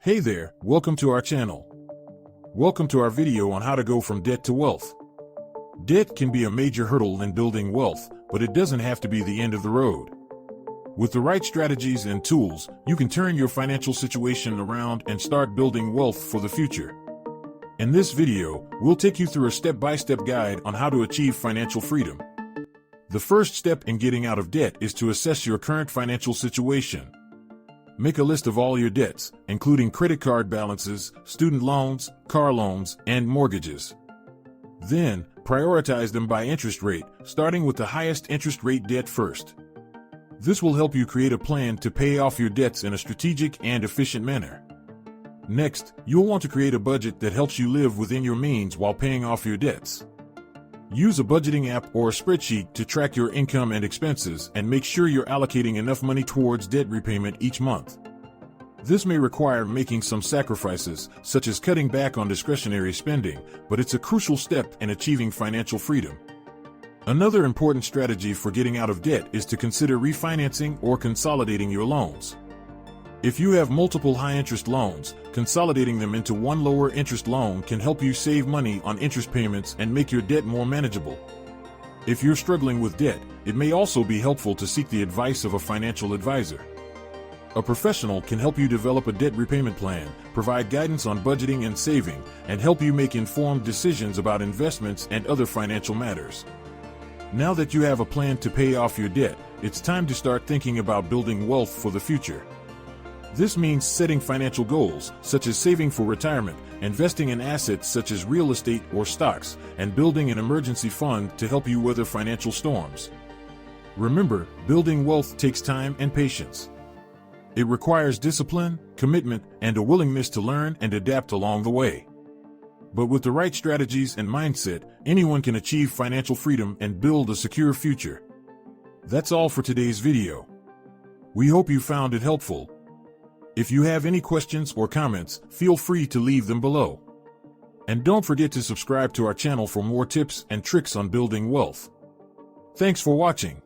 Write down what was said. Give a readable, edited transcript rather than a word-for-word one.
Hey there, welcome to our channel. Welcome to our video on how to go from debt to wealth. Debt can be a major hurdle in building wealth, but it doesn't have to be the end of the road. With the right strategies and tools, you can turn your financial situation around and start building wealth for the future. In this video, we'll take you through a step-by-step guide on how to achieve financial freedom. The first step in getting out of debt is to assess your current financial situation. Make a list of all your debts, including credit card balances, student loans, car loans, and mortgages. Then, prioritize them by interest rate, starting with the highest interest rate debt first. This will help you create a plan to pay off your debts in a strategic and efficient manner. Next, you'll want to create a budget that helps you live within your means while paying off your debts. Use a budgeting app or a spreadsheet to track your income and expenses and make sure you're allocating enough money towards debt repayment each month. This may require making some sacrifices, such as cutting back on discretionary spending, but it's a crucial step in achieving financial freedom. Another important strategy for getting out of debt is to consider refinancing or consolidating your loans. If you have multiple high-interest loans, consolidating them into one lower-interest loan can help you save money on interest payments and make your debt more manageable. If you're struggling with debt, it may also be helpful to seek the advice of a financial advisor. A professional can help you develop a debt repayment plan, provide guidance on budgeting and saving, and help you make informed decisions about investments and other financial matters. Now that you have a plan to pay off your debt, it's time to start thinking about building wealth for the future. This means setting financial goals, such as saving for retirement, investing in assets such as real estate or stocks, and building an emergency fund to help you weather financial storms. Remember, building wealth takes time and patience. It requires discipline, commitment, and a willingness to learn and adapt along the way. But with the right strategies and mindset, anyone can achieve financial freedom and build a secure future. That's all for today's video. We hope you found it helpful. If you have any questions or comments, feel free to leave them below. And don't forget to subscribe to our channel for more tips and tricks on building wealth. Thanks for watching.